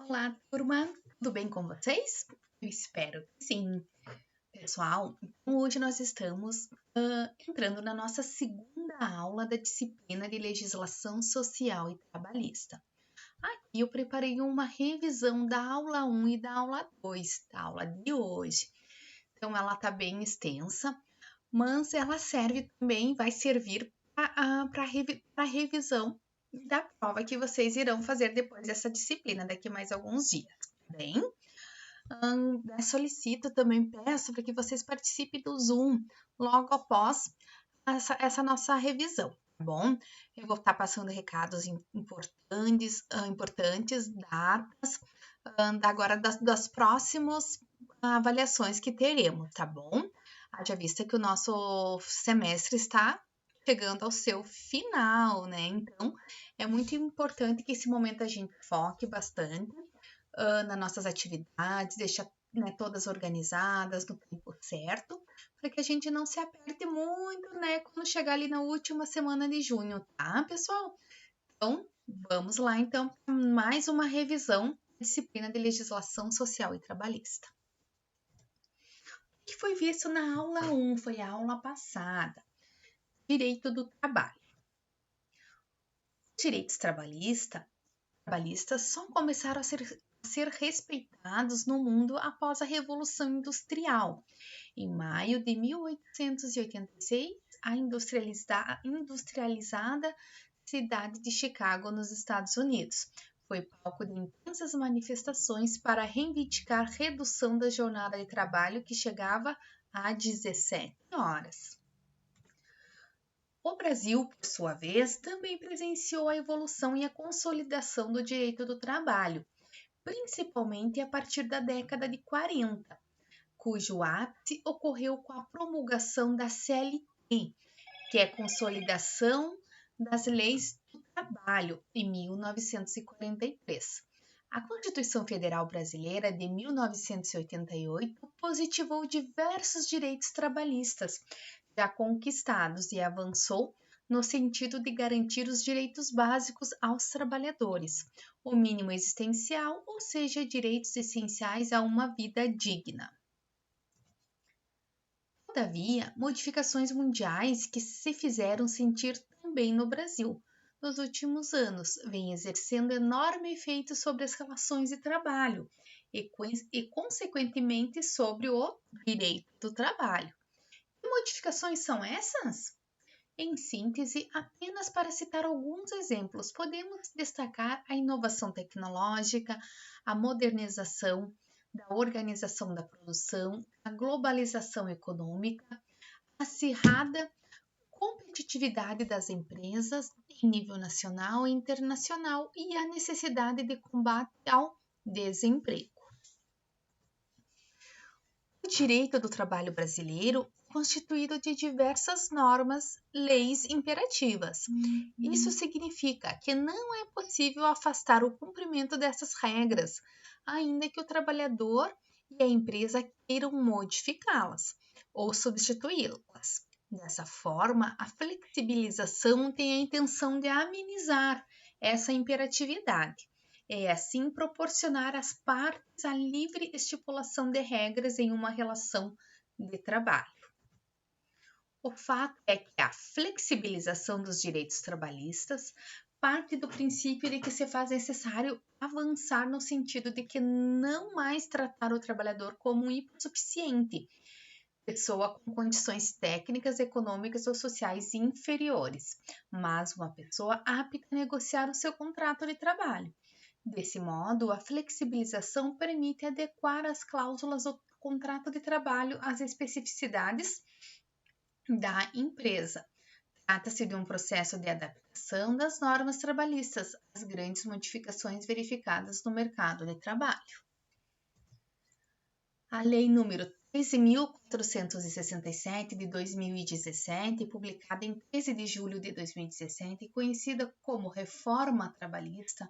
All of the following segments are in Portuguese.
Olá, turma! Tudo bem com vocês? Eu espero que sim. Pessoal, então hoje nós estamos entrando na nossa segunda aula da disciplina de Legislação Social e Trabalhista. Aqui eu preparei uma revisão da aula 1 e da aula 2, da aula de hoje. Então ela está bem extensa, mas ela serve também, vai servir para revisão da prova que vocês irão fazer depois dessa disciplina, daqui mais alguns dias, tá bem? Solicito também, peço para que vocês participem do Zoom logo após essa nossa revisão, tá bom? Eu vou estar passando recados importantes, datas, agora das próximas avaliações que teremos, tá bom? Haja vista que o nosso semestre está chegando ao seu final, né? Então, é muito importante que esse momento a gente foque bastante nas nossas atividades, deixar, né, todas organizadas no tempo certo, para que a gente não se aperte muito, né, quando chegar ali na última semana de junho, tá, pessoal? Então, vamos lá, então, para mais uma revisão da disciplina de Legislação Social e Trabalhista. O que foi visto na aula 1, foi a aula passada, Direito do Trabalho. Os direitos trabalhistas só começaram a ser respeitados no mundo após a Revolução Industrial. Em maio de 1886, a industrializada cidade de Chicago, nos Estados Unidos, foi palco de intensas manifestações para reivindicar redução da jornada de trabalho que chegava a 17 horas. O Brasil, por sua vez, também presenciou a evolução e a consolidação do direito do trabalho, principalmente a partir da década de 40, cujo ápice ocorreu com a promulgação da CLT, que é a Consolidação das Leis do Trabalho, em 1943. A Constituição Federal Brasileira de 1988 positivou diversos direitos trabalhistas já conquistados e avançou no sentido de garantir os direitos básicos aos trabalhadores, o mínimo existencial, ou seja, direitos essenciais a uma vida digna. Todavia, modificações mundiais que se fizeram sentir também no Brasil nos últimos anos vêm exercendo enorme efeito sobre as relações de trabalho e consequentemente, sobre o direito do trabalho. Que modificações são essas? Em síntese, apenas para citar alguns exemplos, podemos destacar a inovação tecnológica, a modernização da organização da produção, a globalização econômica, a acirrada competitividade das empresas em nível nacional e internacional e a necessidade de combate ao desemprego. O direito do trabalho brasileiro é constituído de diversas normas, leis imperativas. Isso significa que não é possível afastar o cumprimento dessas regras, ainda que o trabalhador e a empresa queiram modificá-las ou substituí-las. Dessa forma, a flexibilização tem a intenção de amenizar essa imperatividade. É assim proporcionar às partes a livre estipulação de regras em uma relação de trabalho. O fato é que a flexibilização dos direitos trabalhistas parte do princípio de que se faz necessário avançar no sentido de que não mais tratar o trabalhador como um hipossuficiente, pessoa com condições técnicas, econômicas ou sociais inferiores, mas uma pessoa apta a negociar o seu contrato de trabalho. Desse modo, a flexibilização permite adequar as cláusulas do contrato de trabalho às especificidades da empresa. Trata-se de um processo de adaptação das normas trabalhistas às grandes modificações verificadas no mercado de trabalho. A Lei nº 13.467 de 2017, publicada em 13 de julho de 2017 e conhecida como Reforma Trabalhista,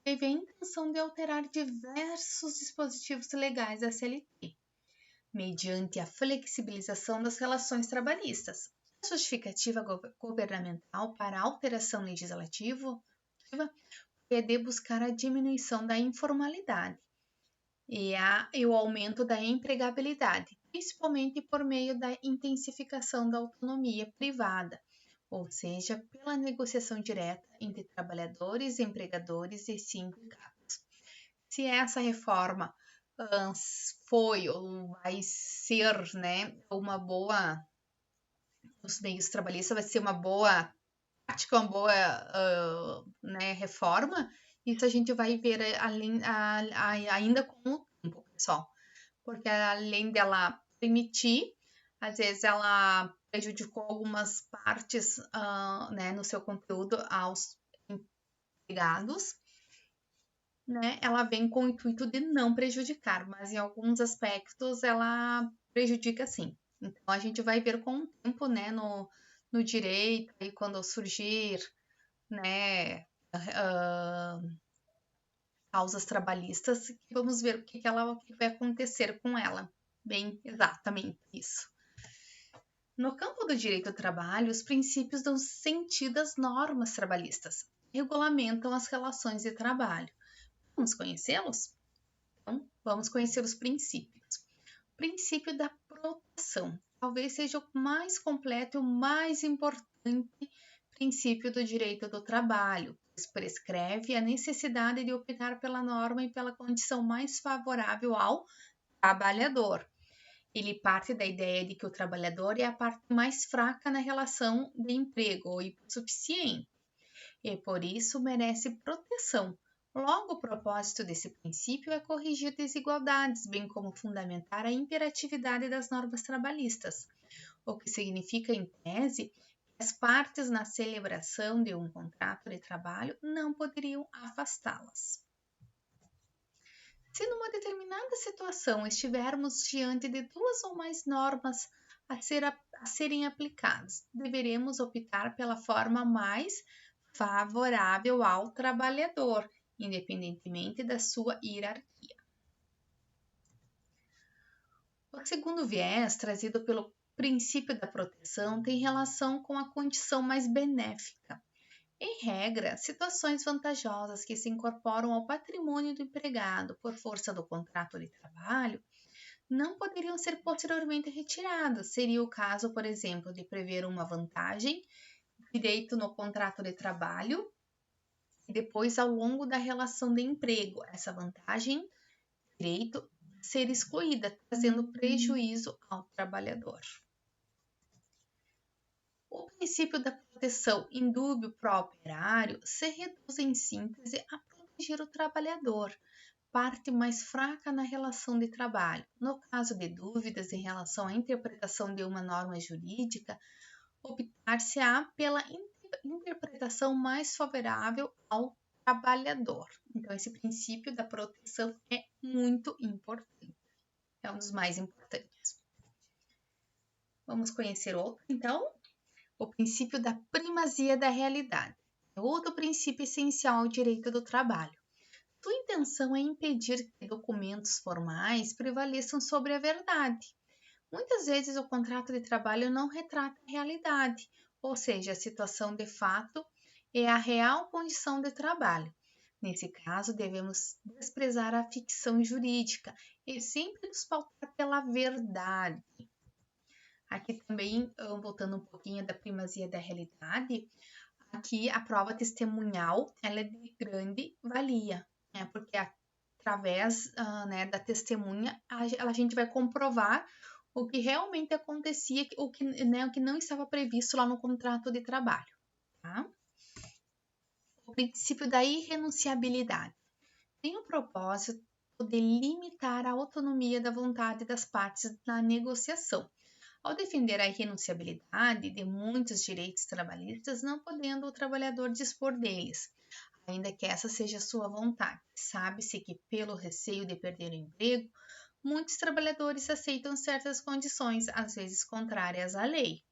teve a intenção de alterar diversos dispositivos legais da CLT, mediante a flexibilização das relações trabalhistas. A justificativa governamental para a alteração legislativa é de buscar a diminuição da informalidade e o aumento da empregabilidade, principalmente por meio da intensificação da autonomia privada, ou seja, pela negociação direta entre trabalhadores, empregadores e sindicatos. Se essa reforma foi ou vai ser, né, uma boa, os meios trabalhistas vai ser uma boa prática, uma boa né, reforma, isso a gente vai ver ainda com o tempo, pessoal, porque além dela permitir, às vezes ela prejudicou algumas partes né, no seu conteúdo aos empregados, né, ela vem com o intuito de não prejudicar, mas em alguns aspectos ela prejudica sim. Então a gente vai ver com o tempo, né, no direito, e quando surgir, né, causas trabalhistas, vamos ver o que vai acontecer com ela. Bem, exatamente isso. No campo do direito ao trabalho, os princípios dão sentido às normas trabalhistas, regulamentam as relações de trabalho. Vamos conhecê-los? Então, vamos conhecer os princípios. O princípio da proteção talvez seja o mais completo e o mais importante princípio do direito do trabalho, pois prescreve a necessidade de optar pela norma e pela condição mais favorável ao trabalhador. Ele parte da ideia de que o trabalhador é a parte mais fraca na relação de emprego ou hipossuficiente, e por isso merece proteção. Logo, o propósito desse princípio é corrigir desigualdades, bem como fundamentar a imperatividade das normas trabalhistas, o que significa, em tese, que as partes na celebração de um contrato de trabalho não poderiam afastá-las. Se numa determinada situação estivermos diante de duas ou mais normas a serem aplicadas, deveremos optar pela forma mais favorável ao trabalhador, independentemente da sua hierarquia. O segundo viés, trazido pelo princípio da proteção, tem relação com a condição mais benéfica. Em regra, situações vantajosas que se incorporam ao patrimônio do empregado por força do contrato de trabalho não poderiam ser posteriormente retiradas. Seria o caso, por exemplo, de prever uma vantagem, direito no contrato de trabalho, e depois, ao longo da relação de emprego, essa vantagem, direito, ser excluída, trazendo prejuízo ao trabalhador. O princípio da proteção indúbio pro operário se reduz, em síntese, a proteger o trabalhador, parte mais fraca na relação de trabalho. No caso de dúvidas em relação à interpretação de uma norma jurídica, optar-se-á pela interpretação mais favorável ao trabalhador. Então, esse princípio da proteção é muito importante. É um dos mais importantes. Vamos conhecer outro, então? O princípio da primazia da realidade. É outro princípio essencial ao direito do trabalho. Sua intenção é impedir que documentos formais prevaleçam sobre a verdade. Muitas vezes o contrato de trabalho não retrata a realidade, ou seja, a situação de fato é a real condição de trabalho. Nesse caso, devemos desprezar a ficção jurídica e sempre nos pautar pela verdade. Aqui também, voltando um pouquinho da primazia da realidade, aqui a prova testemunhal ela é de grande valia, né? Porque através né, da testemunha a gente vai comprovar o que realmente acontecia, o que não estava previsto lá no contrato de trabalho. Tá? O princípio da irrenunciabilidade tem o propósito de limitar a autonomia da vontade das partes na negociação, ao defender a irrenunciabilidade de muitos direitos trabalhistas, não podendo o trabalhador dispor deles, ainda que essa seja sua vontade. Sabe-se que, pelo receio de perder o emprego, muitos trabalhadores aceitam certas condições, às vezes contrárias à lei.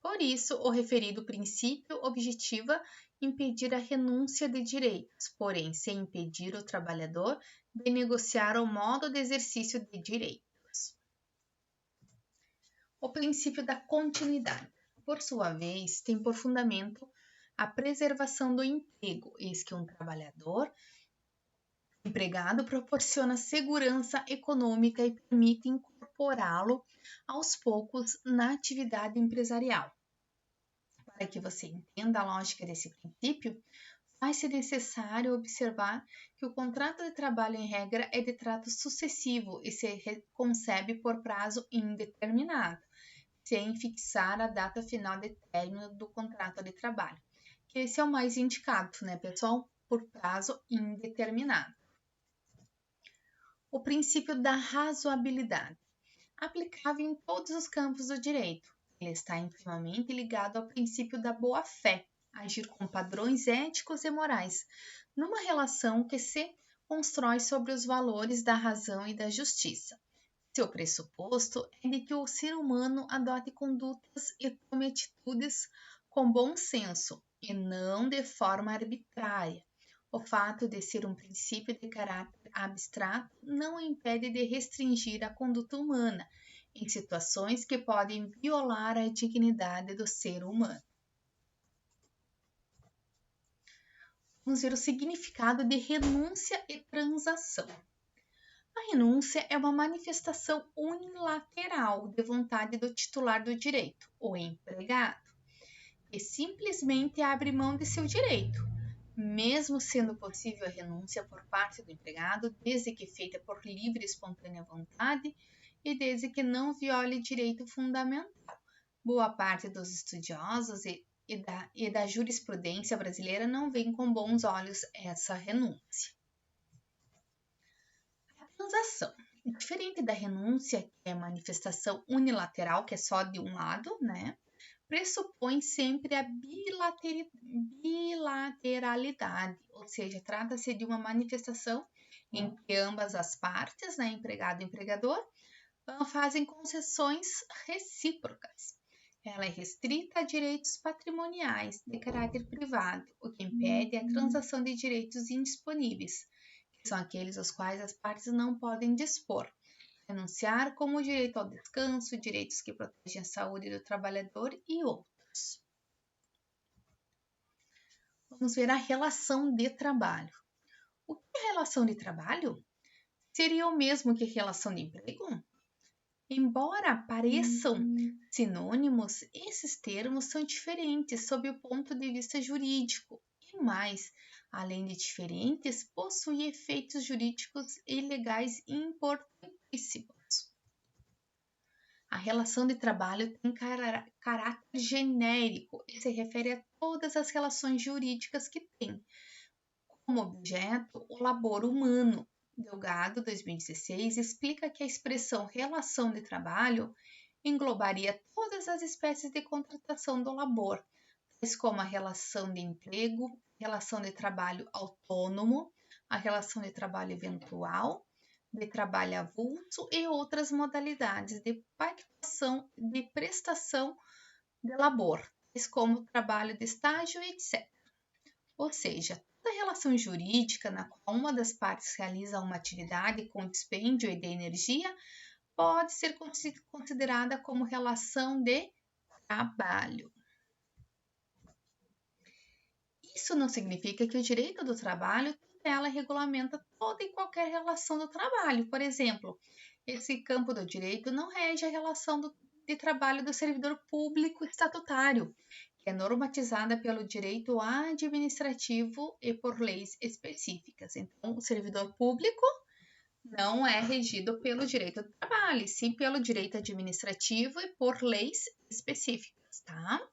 Por isso, o referido princípio objetiva impedir a renúncia de direitos, porém, sem impedir o trabalhador de negociar o modo de exercício de direitos. O princípio da continuidade, por sua vez, tem por fundamento a preservação do emprego, eis que um trabalhador empregado proporciona segurança econômica e permite incorporá-lo aos poucos na atividade empresarial. Para que você entenda a lógica desse princípio, vai-se necessário observar que o contrato de trabalho, em regra, é de trato sucessivo e se concebe por prazo indeterminado, sem fixar a data final de término do contrato de trabalho, que esse é o mais indicado, né, pessoal? Por prazo indeterminado. O princípio da razoabilidade, aplicável em todos os campos do direito. Ele está intimamente ligado ao princípio da boa-fé, agir com padrões éticos e morais, numa relação que se constrói sobre os valores da razão e da justiça. Seu pressuposto é de que o ser humano adote condutas e tome atitudes com bom senso e não de forma arbitrária. O fato de ser um princípio de caráter abstrato não o impede de restringir a conduta humana em situações que podem violar a dignidade do ser humano. Vamos ver o significado de renúncia e transação. A renúncia é uma manifestação unilateral de vontade do titular do direito, o empregado, que simplesmente abre mão de seu direito, mesmo sendo possível a renúncia por parte do empregado, desde que feita por livre e espontânea vontade e desde que não viole direito fundamental. Boa parte dos estudiosos e da jurisprudência brasileira não veem com bons olhos essa renúncia. Transação. Diferente da renúncia, que é manifestação unilateral, que é só de um lado, né? Pressupõe sempre a bilateralidade, ou seja, trata-se de uma manifestação em que ambas as partes, né, empregado e empregador, fazem concessões recíprocas. Ela é restrita a direitos patrimoniais de caráter privado, o que impede a transação de direitos indisponíveis, são aqueles aos quais as partes não podem dispor, renunciar, como o direito ao descanso, direitos que protegem a saúde do trabalhador e outros. Vamos ver a relação de trabalho. O que é relação de trabalho? Seria o mesmo que relação de emprego? Embora pareçam sinônimos, esses termos são diferentes sob o ponto de vista jurídico e mais, além de diferentes, possuem efeitos jurídicos e legais importantíssimos. A relação de trabalho tem caráter genérico e se refere a todas as relações jurídicas que tem como objeto o labor humano. Delgado, 2016, explica que a expressão relação de trabalho englobaria todas as espécies de contratação do labor, tais como a relação de emprego, relação de trabalho autônomo, a relação de trabalho eventual, de trabalho avulso e outras modalidades de pactuação de prestação de labor, tais como trabalho de estágio, etc. Ou seja, toda relação jurídica na qual uma das partes realiza uma atividade com dispêndio de energia pode ser considerada como relação de trabalho. Isso não significa que o direito do trabalho tutela e regulamenta toda e qualquer relação do trabalho. Por exemplo, esse campo do direito não rege a relação de trabalho do servidor público estatutário, que é normatizada pelo direito administrativo e por leis específicas. Então, o servidor público não é regido pelo direito do trabalho, e sim pelo direito administrativo e por leis específicas, tá?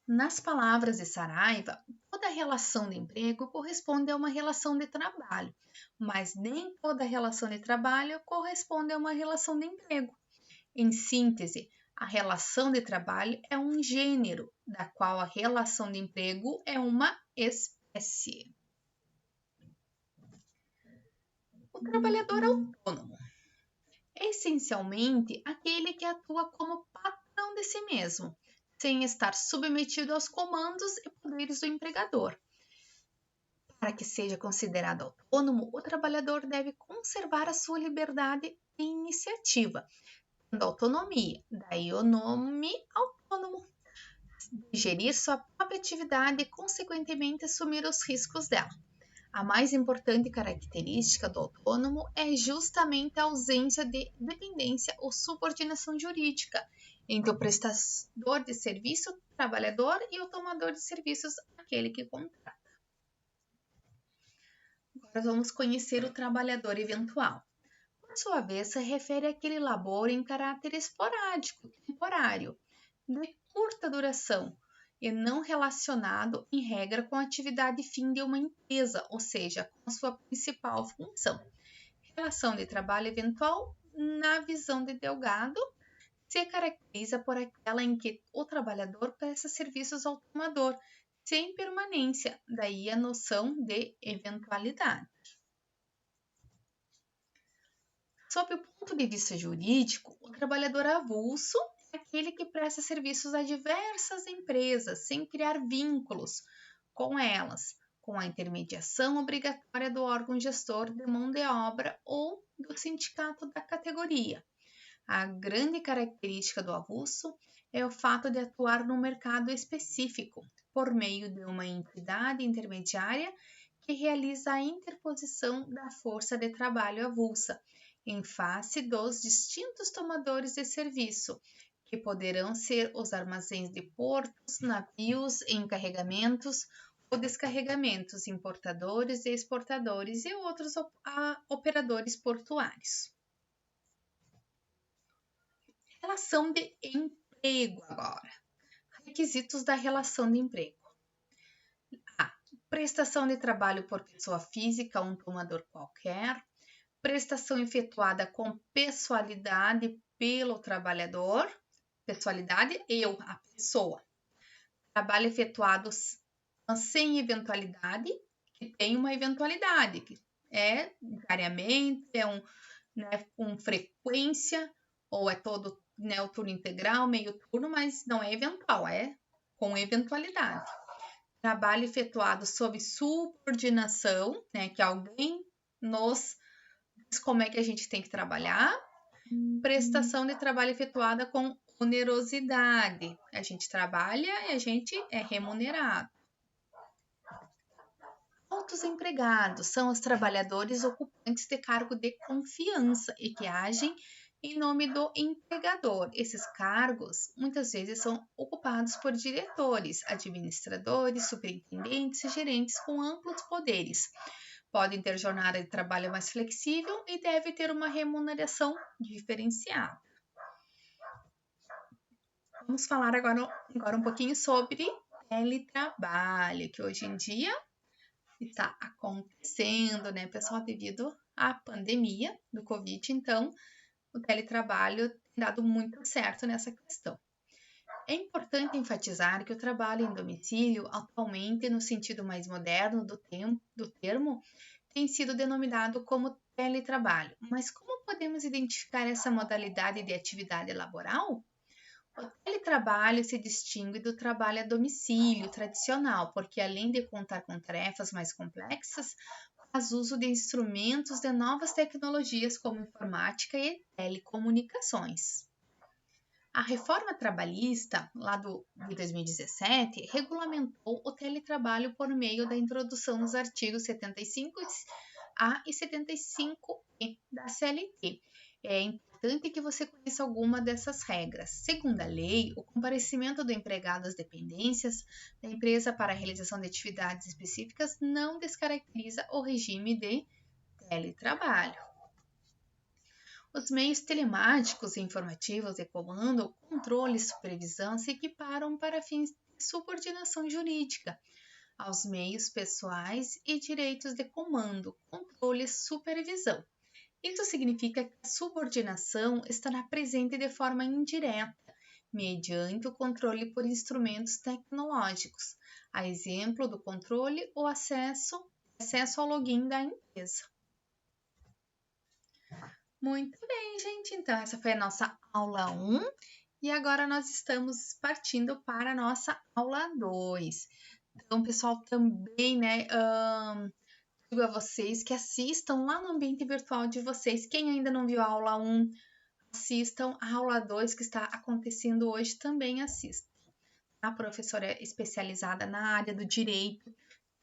Nas palavras de Saraiva, toda relação de emprego corresponde a uma relação de trabalho, mas nem toda relação de trabalho corresponde a uma relação de emprego. Em síntese, a relação de trabalho é um gênero, da qual a relação de emprego é uma espécie. O trabalhador autônomo é essencialmente aquele que atua como patrão de si mesmo, sem estar submetido aos comandos e poderes do empregador. Para que seja considerado autônomo, o trabalhador deve conservar a sua liberdade e iniciativa, tendo autonomia, daí o nome autônomo, gerir sua própria atividade e, consequentemente, assumir os riscos dela. A mais importante característica do autônomo é justamente a ausência de dependência ou subordinação jurídica entre o prestador de serviço, o trabalhador, e o tomador de serviços, aquele que contrata. Agora vamos conhecer o trabalhador eventual. Por sua vez, se refere àquele labor em caráter esporádico, temporário, de curta duração, e não relacionado, em regra, com a atividade fim de uma empresa, ou seja, com a sua principal função. Relação de trabalho eventual, na visão de Delgado, se caracteriza por aquela em que o trabalhador presta serviços ao tomador, sem permanência, daí a noção de eventualidade. Sob o ponto de vista jurídico, o trabalhador avulso é aquele que presta serviços a diversas empresas sem criar vínculos com elas, com a intermediação obrigatória do órgão gestor de mão de obra ou do sindicato da categoria. A grande característica do avulso é o fato de atuar no mercado específico, por meio de uma entidade intermediária que realiza a interposição da força de trabalho avulsa, em face dos distintos tomadores de serviço, que poderão ser os armazéns de portos, navios, encarregamentos ou descarregamentos, importadores e exportadores e outros operadores portuários. Relação de emprego agora. Requisitos da relação de emprego. A. Prestação de trabalho por pessoa física ou um tomador qualquer. Prestação efetuada com pessoalidade pelo trabalhador, pessoalidade, a pessoa. Trabalho efetuado sem eventualidade, que tem uma eventualidade, que é diariamente, com frequência, ou é todo o turno integral, meio turno, mas não é eventual, é com eventualidade. Trabalho efetuado sob subordinação, que alguém nos como é que a gente tem que trabalhar. Prestação de trabalho efetuada com onerosidade. A gente trabalha e a gente é remunerado. Altos empregados são os trabalhadores ocupantes de cargo de confiança e que agem em nome do empregador. Esses cargos muitas vezes são ocupados por diretores, administradores, superintendentes e gerentes com amplos poderes. Podem ter jornada de trabalho mais flexível e deve ter uma remuneração diferenciada. Vamos falar agora um pouquinho sobre teletrabalho, que hoje em dia está acontecendo, pessoal, devido à pandemia do Covid. Então, o teletrabalho tem dado muito certo nessa questão. É importante enfatizar que o trabalho em domicílio, atualmente, no sentido mais moderno do termo, tem sido denominado como teletrabalho. Mas como podemos identificar essa modalidade de atividade laboral? O teletrabalho se distingue do trabalho a domicílio tradicional, porque além de contar com tarefas mais complexas, faz uso de instrumentos de novas tecnologias como informática e telecomunicações. A reforma trabalhista, lá de 2017, regulamentou o teletrabalho por meio da introdução nos artigos 75A e 75E da CLT. É importante que você conheça alguma dessas regras. Segundo a lei, o comparecimento do empregado às dependências da empresa para a realização de atividades específicas não descaracteriza o regime de teletrabalho. Os meios telemáticos e informativos de comando, controle e supervisão se equiparam para fins de subordinação jurídica aos meios pessoais e direitos de comando, controle e supervisão. Isso significa que a subordinação estará presente de forma indireta, mediante o controle por instrumentos tecnológicos, a exemplo do controle ou acesso ao login da empresa. Muito bem, gente. Então, essa foi a nossa aula 1 e agora nós estamos partindo para a nossa aula 2. Então, pessoal, também, digo a vocês que assistam lá no ambiente virtual de vocês. Quem ainda não viu a aula 1, assistam. A aula 2 que está acontecendo hoje também assistam. A professora é especializada na área do direito,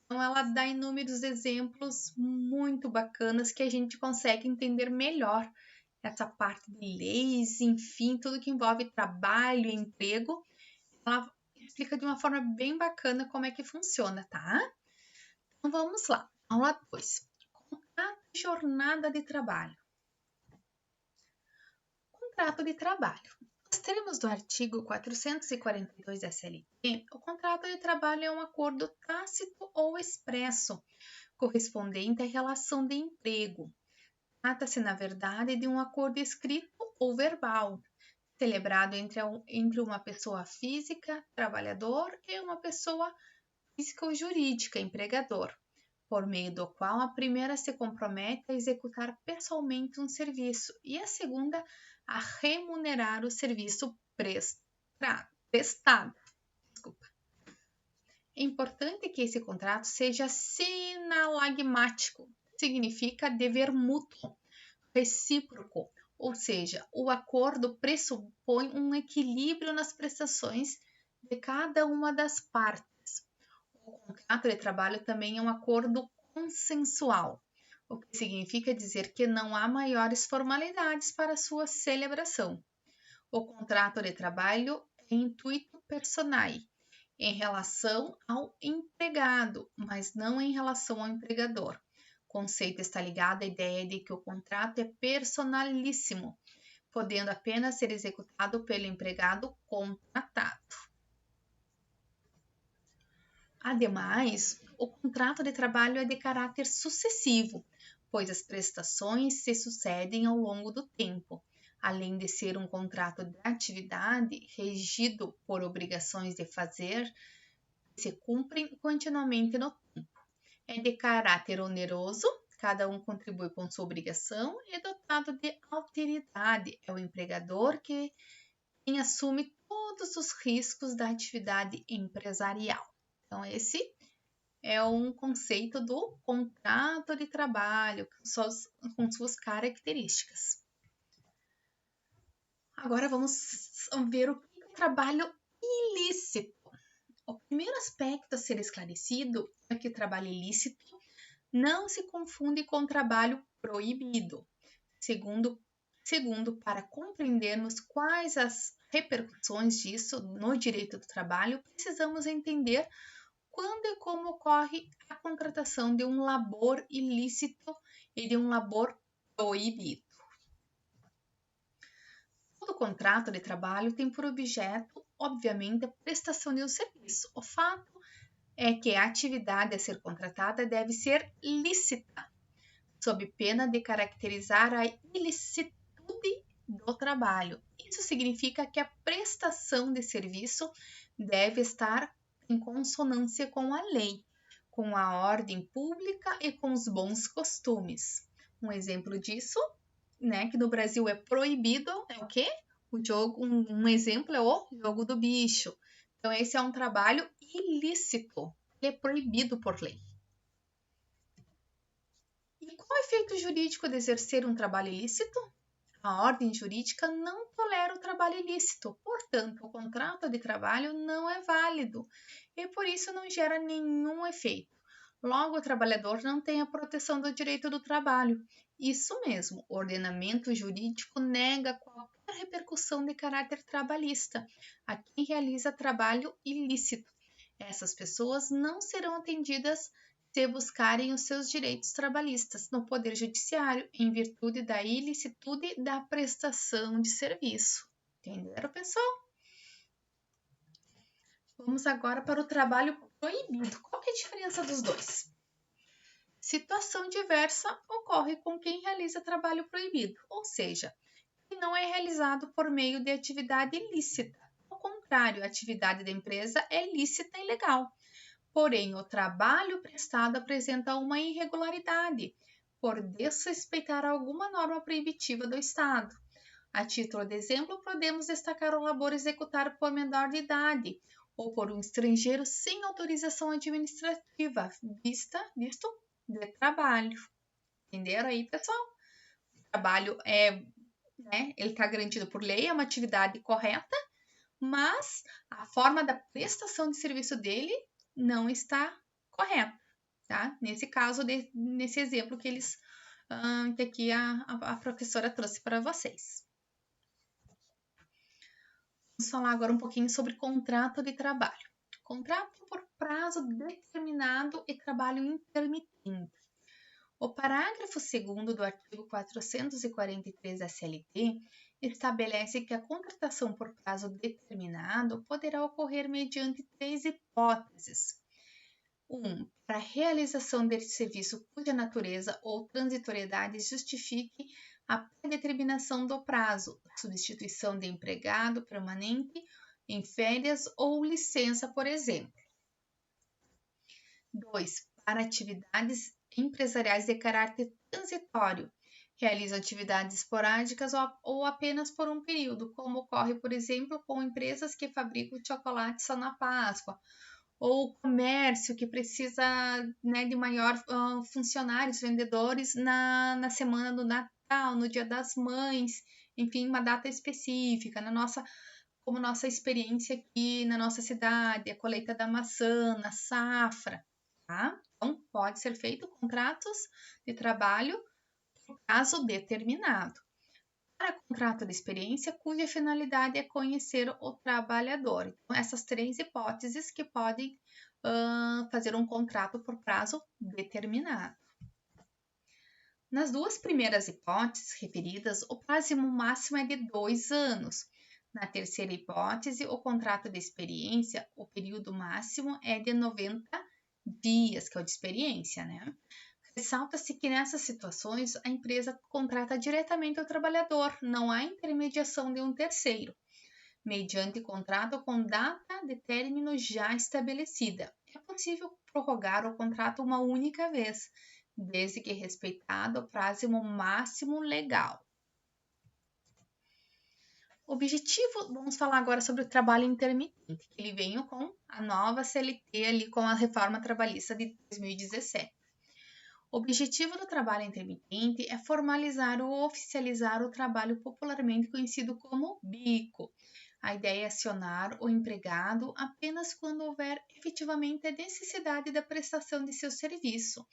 então ela dá inúmeros exemplos muito bacanas que a gente consegue entender melhor essa parte de leis, enfim, tudo que envolve trabalho e emprego. Ela explica de uma forma bem bacana como é que funciona, tá? Então vamos lá. Aula 2. Contrato e jornada de trabalho. Contrato de trabalho. Nos termos do artigo 442 da CLT, o contrato de trabalho é um acordo tácito ou expresso, correspondente à relação de emprego. Trata-se, na verdade, de um acordo escrito ou verbal, celebrado entre uma pessoa física, trabalhador, e uma pessoa física ou jurídica, empregador, por meio do qual a primeira se compromete a executar pessoalmente um serviço e a segunda a remunerar o serviço prestado. É importante que esse contrato seja sinalagmático, significa dever mútuo, recíproco, ou seja, o acordo pressupõe um equilíbrio nas prestações de cada uma das partes. O contrato de trabalho também é um acordo consensual, o que significa dizer que não há maiores formalidades para sua celebração. O contrato de trabalho é intuito personae, em relação ao empregado, mas não em relação ao empregador. O conceito está ligado à ideia de que o contrato é personalíssimo, podendo apenas ser executado pelo empregado contratado. Ademais, o contrato de trabalho é de caráter sucessivo, pois as prestações se sucedem ao longo do tempo. Além de ser um contrato de atividade regido por obrigações de fazer, se cumprem continuamente no tempo. É de caráter oneroso, cada um contribui com sua obrigação, e é dotado de alteridade. É o empregador quem assume todos os riscos da atividade empresarial. Então, esse é um conceito do contrato de trabalho, com suas características. Agora vamos ver o que é o trabalho ilícito. O primeiro aspecto a ser esclarecido é que o trabalho ilícito não se confunde com o trabalho proibido. Segundo, para compreendermos quais as repercussões disso no direito do trabalho, precisamos entender quando e como ocorre a contratação de um labor ilícito e de um labor proibido. Todo contrato de trabalho tem por objeto, obviamente, a prestação de um serviço. O fato é que a atividade a ser contratada deve ser lícita, sob pena de caracterizar a ilicitude do trabalho. Isso significa que a prestação de serviço deve estar em consonância com a lei, com a ordem pública e com os bons costumes. Um exemplo disso, que no Brasil é proibido, é o quê? O jogo, um exemplo é o jogo do bicho. Então, esse é um trabalho ilícito, ele é proibido por lei. E qual é o efeito jurídico de exercer um trabalho ilícito? A ordem jurídica não tolera o trabalho ilícito, portanto, o contrato de trabalho não é válido e por isso não gera nenhum efeito. Logo, o trabalhador não tem a proteção do direito do trabalho. Isso mesmo, o ordenamento jurídico nega qualquer repercussão de caráter trabalhista a quem realiza trabalho ilícito. Essas pessoas não serão atendidas se buscarem os seus direitos trabalhistas no Poder Judiciário, em virtude da ilicitude da prestação de serviço. Entenderam, pessoal? Vamos agora para o trabalho proibido. Qual é a diferença dos dois? Situação diversa ocorre com quem realiza trabalho proibido, ou seja, que não é realizado por meio de atividade ilícita. Ao contrário, a atividade da empresa é lícita e legal. Porém, o trabalho prestado apresenta uma irregularidade, por desrespeitar alguma norma proibitiva do Estado. A título de exemplo, podemos destacar o labor executado por menor de idade ou por um estrangeiro sem autorização administrativa, visto de trabalho. Entenderam aí, pessoal? O trabalho ele está garantido por lei, é uma atividade correta, mas a forma da prestação de serviço dele não está correta, tá? Nesse caso, nesse exemplo que aqui a professora trouxe para vocês. Vamos falar agora um pouquinho sobre contrato de trabalho. Contrato por prazo determinado e trabalho intermitente. O parágrafo 2º do artigo 443 da CLT estabelece que a contratação por prazo determinado poderá ocorrer mediante 3 hipóteses. 1. Para a realização deste serviço cuja natureza ou transitoriedade justifique a predeterminação do prazo, substituição de empregado permanente em férias ou licença, por exemplo. 2. Para atividades empresariais de caráter transitório, realizam atividades esporádicas ou apenas por um período, como ocorre, por exemplo, com empresas que fabricam chocolate só na Páscoa, ou comércio que precisa, né, de maior funcionários, vendedores na semana do Natal, no Dia das Mães, enfim, uma data específica. Como nossa experiência aqui na nossa cidade, a colheita da maçã, na safra, tá? Então, pode ser feito contratos de trabalho por prazo determinado. Para contrato de experiência, cuja finalidade é conhecer o trabalhador. Então, essas 3 hipóteses que podem fazer um contrato por prazo determinado. Nas 2 primeiras hipóteses referidas, o prazo máximo é de 2 anos. Na terceira hipótese, o contrato de experiência, o período máximo é de 90 dias, que é o de experiência, né? Ressalta-se que nessas situações a empresa contrata diretamente o trabalhador, não há intermediação de um terceiro, mediante contrato com data de término já estabelecida. É possível prorrogar o contrato uma única vez, desde que respeitado o prazo máximo legal. Objetivo, vamos falar agora sobre o trabalho intermitente, que ele veio com a nova CLT ali com a reforma trabalhista de 2017. O objetivo do trabalho intermitente é formalizar ou oficializar o trabalho popularmente conhecido como bico. A ideia é acionar o empregado apenas quando houver efetivamente a necessidade da prestação de seu serviço,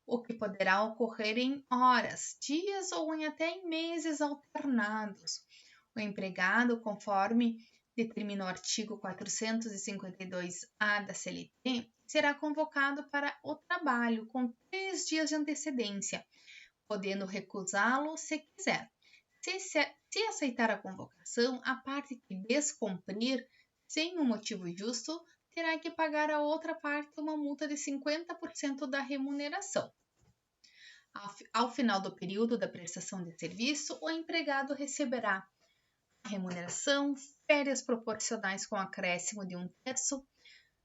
o que poderá ocorrer em horas, dias ou até em meses alternados. O empregado, conforme determina o artigo 452-A da CLT, será convocado para o trabalho com 3 dias de antecedência, podendo recusá-lo se quiser. Se aceitar a convocação, a parte que descumprir, sem um motivo justo, terá que pagar à outra parte uma multa de 50% da remuneração. Ao final do período da prestação de serviço, o empregado receberá remuneração, férias proporcionais com acréscimo de 1/3,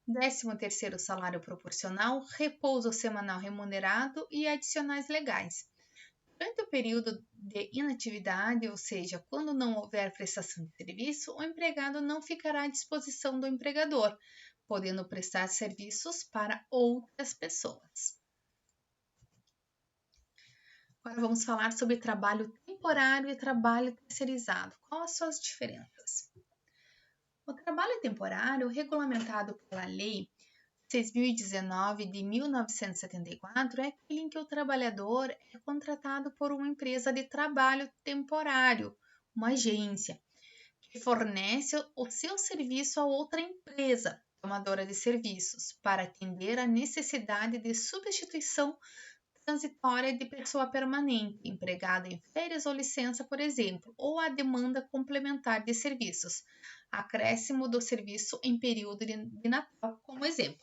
13º salário proporcional, repouso semanal remunerado e adicionais legais. Durante o período de inatividade, ou seja, quando não houver prestação de serviço, o empregado não ficará à disposição do empregador, podendo prestar serviços para outras pessoas. Agora vamos falar sobre trabalho temporário e trabalho terceirizado. Quais as suas diferenças? O trabalho temporário, regulamentado pela Lei 6.019 de 1974, é aquele em que o trabalhador é contratado por uma empresa de trabalho temporário, uma agência, que fornece o seu serviço a outra empresa tomadora de serviços para atender à necessidade de substituição transitória de pessoa permanente, empregada em férias ou licença, por exemplo, ou a demanda complementar de serviços, acréscimo do serviço em período de Natal, como exemplo.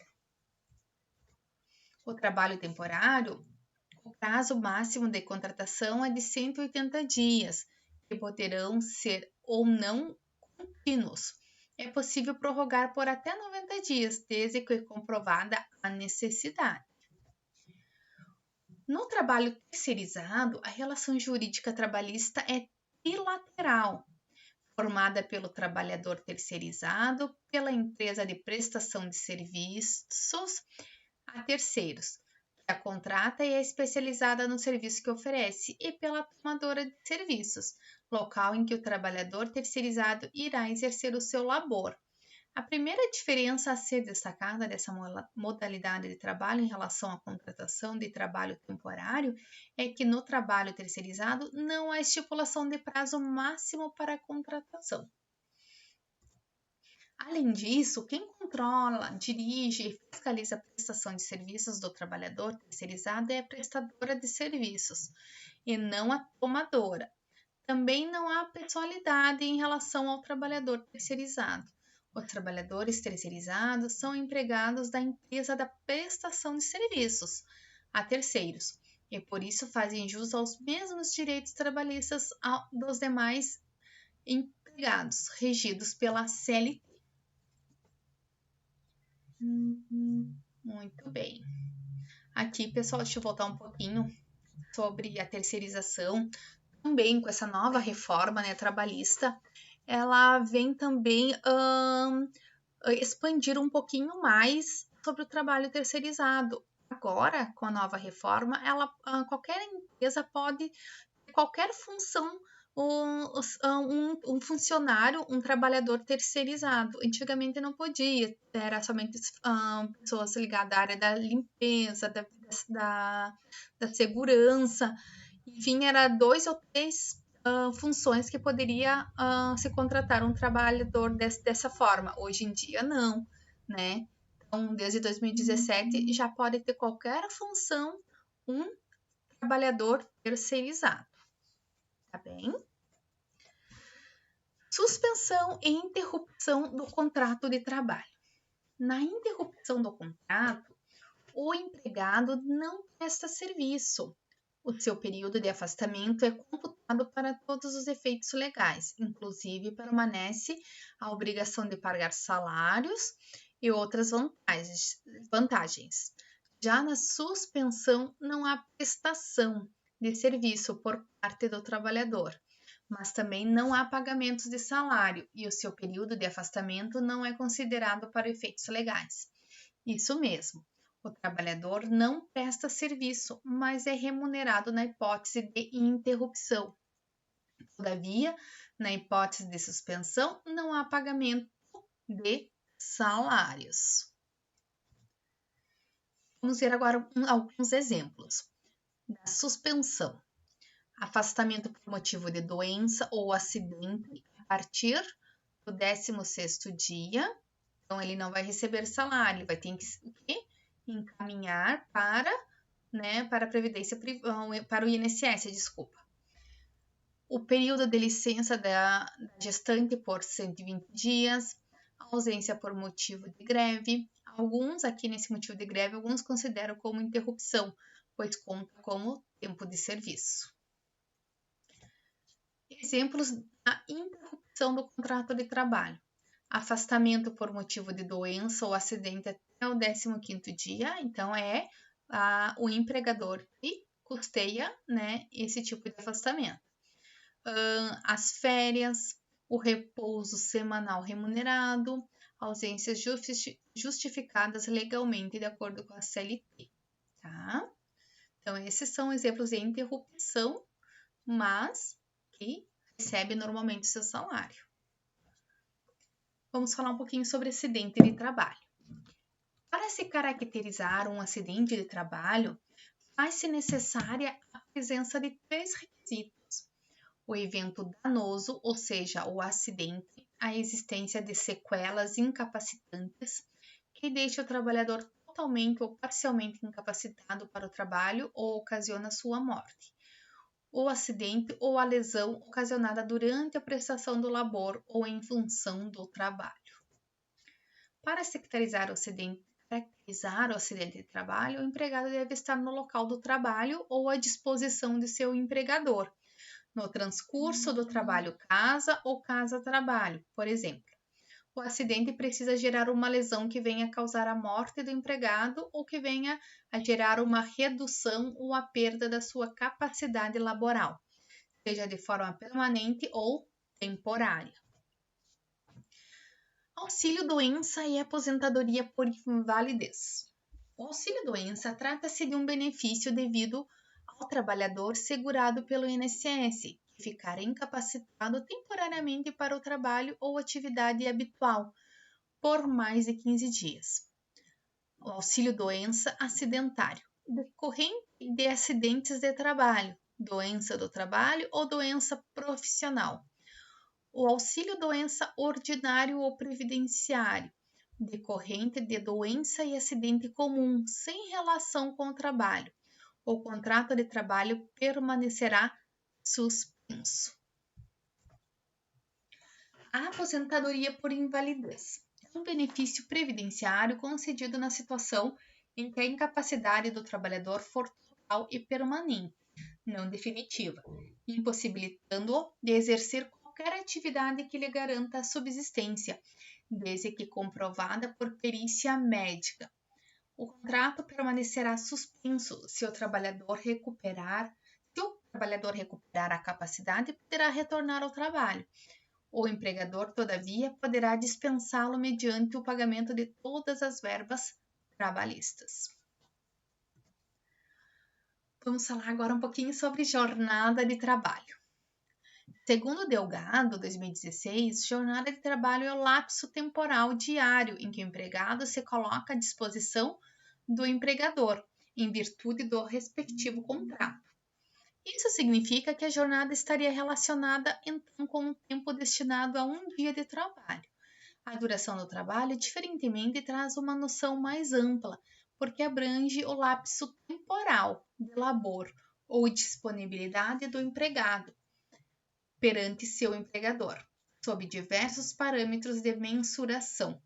O trabalho temporário, o prazo máximo de contratação é de 180 dias, que poderão ser ou não contínuos. É possível prorrogar por até 90 dias, desde que comprovada a necessidade. No trabalho terceirizado, a relação jurídica trabalhista é trilateral, formada pelo trabalhador terceirizado, pela empresa de prestação de serviços a terceiros, a contrata e é especializada no serviço que oferece, e pela tomadora de serviços, local em que o trabalhador terceirizado irá exercer o seu labor. A primeira diferença a ser destacada dessa modalidade de trabalho em relação à contratação de trabalho temporário é que no trabalho terceirizado não há estipulação de prazo máximo para a contratação. Além disso, quem controla, dirige e fiscaliza a prestação de serviços do trabalhador terceirizado é a prestadora de serviços e não a tomadora. Também não há pessoalidade em relação ao trabalhador terceirizado. Os trabalhadores terceirizados são empregados da empresa da prestação de serviços a terceiros e por isso fazem jus aos mesmos direitos trabalhistas dos demais empregados regidos pela CLT. Muito bem. Aqui, pessoal, deixa eu voltar um pouquinho sobre a terceirização. Também com essa nova reforma, né, trabalhista, ela vem também expandir um pouquinho mais sobre o trabalho terceirizado. Agora, com a nova reforma, qualquer empresa pode ter qualquer função um funcionário, um trabalhador terceirizado. Antigamente não podia, era somente pessoas ligadas à área da limpeza, da segurança, enfim, era 2 ou 3 funções que poderia se contratar um trabalhador dessa forma. Hoje em dia, não, né? Então, desde 2017, já pode ter qualquer função um trabalhador terceirizado. Tá bem? Suspensão e interrupção do contrato de trabalho. Na interrupção do contrato, o empregado não presta serviço. O seu período de afastamento é computado para todos os efeitos legais, inclusive permanece a obrigação de pagar salários e outras vantagens. Já na suspensão, não há prestação de serviço por parte do trabalhador, mas também não há pagamentos de salário e o seu período de afastamento não é considerado para efeitos legais. Isso mesmo, o trabalhador não presta serviço, mas é remunerado na hipótese de interrupção. Todavia, na hipótese de suspensão, não há pagamento de salários. Vamos ver agora alguns exemplos da suspensão. Afastamento por motivo de doença ou acidente a partir do 16º dia. Então, ele não vai receber salário, ele vai ter que encaminhar para a Previdência, para o INSS, desculpa. O período de licença da gestante por 120 dias, ausência por motivo de greve. Alguns, aqui nesse motivo de greve, alguns consideram como interrupção, pois conta como tempo de serviço. Exemplos da interrupção do contrato de trabalho. Afastamento por motivo de doença ou acidente até o 15º dia, então o empregador que custeia, esse tipo de afastamento. As férias, o repouso semanal remunerado, ausências justificadas legalmente de acordo com a CLT, tá? Então, esses são exemplos de interrupção, mas que recebe normalmente o seu salário. Vamos falar um pouquinho sobre acidente de trabalho. Para se caracterizar um acidente de trabalho, faz-se necessária a presença de 3 requisitos: o evento danoso, ou seja, o acidente, a existência de sequelas incapacitantes que deixa o trabalhador totalmente ou parcialmente incapacitado para o trabalho ou ocasiona sua morte, o acidente ou a lesão ocasionada durante a prestação do labor ou em função do trabalho. Para se caracterizar o acidente de trabalho, o empregado deve estar no local do trabalho ou à disposição de seu empregador, no transcurso do trabalho casa ou casa-trabalho, por exemplo. O acidente precisa gerar uma lesão que venha a causar a morte do empregado ou que venha a gerar uma redução ou a perda da sua capacidade laboral, seja de forma permanente ou temporária. Auxílio doença e aposentadoria por invalidez. O auxílio-doença trata-se de um benefício devido ao trabalhador segurado pelo INSS, que ficar incapacitado temporariamente para o trabalho ou atividade habitual por mais de 15 dias. O auxílio-doença acidentário, decorrente de acidentes de trabalho, doença do trabalho ou doença profissional. O auxílio-doença ordinário ou previdenciário, decorrente de doença e acidente comum, sem relação com o trabalho. O contrato de trabalho permanecerá suspenso. A aposentadoria por invalidez é um benefício previdenciário concedido na situação em que a incapacidade do trabalhador for total e permanente, não definitiva, impossibilitando-o de exercer qualquer atividade que lhe garanta a subsistência, desde que comprovada por perícia médica. O contrato permanecerá suspenso se o trabalhador recuperar a capacidade, poderá retornar ao trabalho. O empregador, todavia, poderá dispensá-lo mediante o pagamento de todas as verbas trabalhistas. Vamos falar agora um pouquinho sobre jornada de trabalho. Segundo Delgado, 2016, jornada de trabalho é o lapso temporal diário em que o empregado se coloca à disposição do empregador, em virtude do respectivo contrato. Isso significa que a jornada estaria relacionada, então, com o tempo destinado a um dia de trabalho. A duração do trabalho, diferentemente, traz uma noção mais ampla, porque abrange o lapso temporal de labor ou disponibilidade do empregado perante seu empregador, sob diversos parâmetros de mensuração: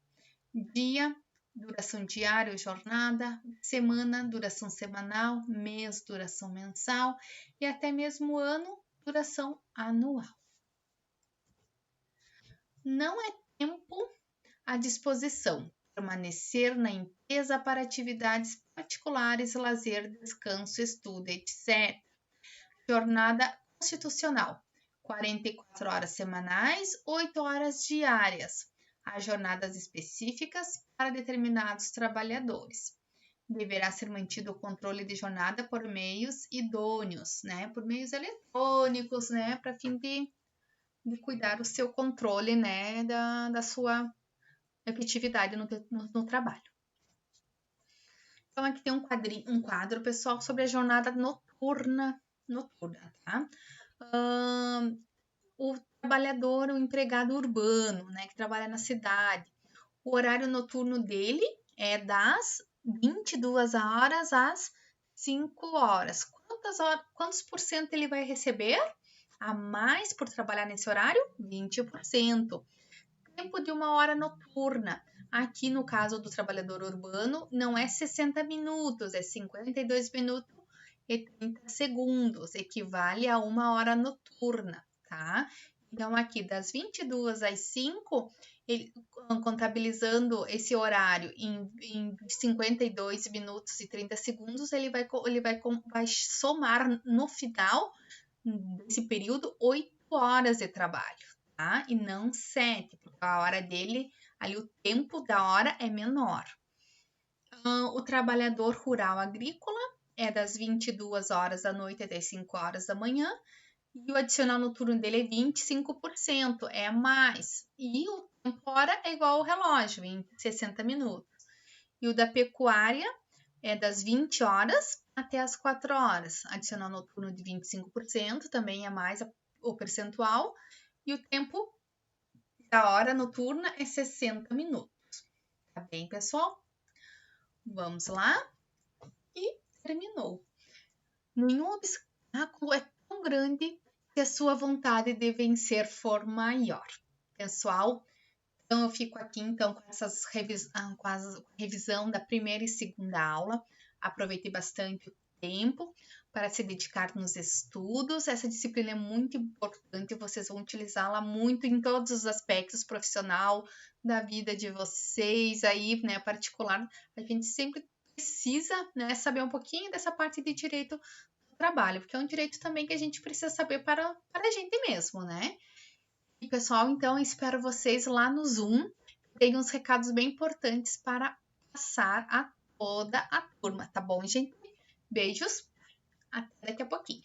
dia, duração diária, jornada, semana, duração semanal, mês, duração mensal e até mesmo ano, duração anual. Não é tempo à disposição, permanecer na empresa para atividades particulares, lazer, descanso, estudo, etc. Jornada constitucional, 44 horas semanais, 8 horas diárias. Há jornadas específicas para determinados trabalhadores. Deverá ser mantido o controle de jornada por meios idôneos, por meios eletrônicos, para fim de cuidar do seu controle, da sua efetividade no trabalho. Então, aqui tem um quadro, pessoal, sobre a jornada noturna, tá? O trabalhador, o empregado urbano, que trabalha na cidade, o horário noturno dele é das 22 horas às 5 horas. Quantos por cento ele vai receber a mais por trabalhar nesse horário? 20%. Tempo de uma hora noturna. Aqui, no caso do trabalhador urbano, não é 60 minutos, é 52 minutos e 30 segundos, equivale a uma hora noturna, tá? Então, aqui das 22 às 5, contabilizando esse horário em 52 minutos e 30 segundos, ele vai somar no final desse período 8 horas de trabalho, tá? E não 7, porque a hora dele, ali o tempo da hora é menor. O trabalhador rural agrícola é das 22 horas da noite até 5 horas da manhã, e o adicional noturno dele é 25%, é mais. E o tempo hora é igual ao relógio, em 60 minutos. E o da pecuária é das 20 horas até as 4 horas, adicional noturno de 25%, também é mais o percentual. E o tempo da hora noturna é 60 minutos. Tá bem, pessoal? Vamos lá? E terminou. Nenhum obstáculo é tão grande que a sua vontade de vencer for maior. Pessoal, então eu fico aqui com com a revisão da primeira e segunda aula. Aproveitei bastante o tempo para se dedicar nos estudos. Essa disciplina é muito importante, vocês vão utilizá-la muito em todos os aspectos profissional da vida de vocês aí, particular. A gente sempre precisa, saber um pouquinho dessa parte de direito do trabalho, porque é um direito também que a gente precisa saber para a gente mesmo, E, pessoal, então, espero vocês lá no Zoom. Tenho uns recados bem importantes para passar a toda a turma, tá bom, gente? Beijos, até daqui a pouquinho.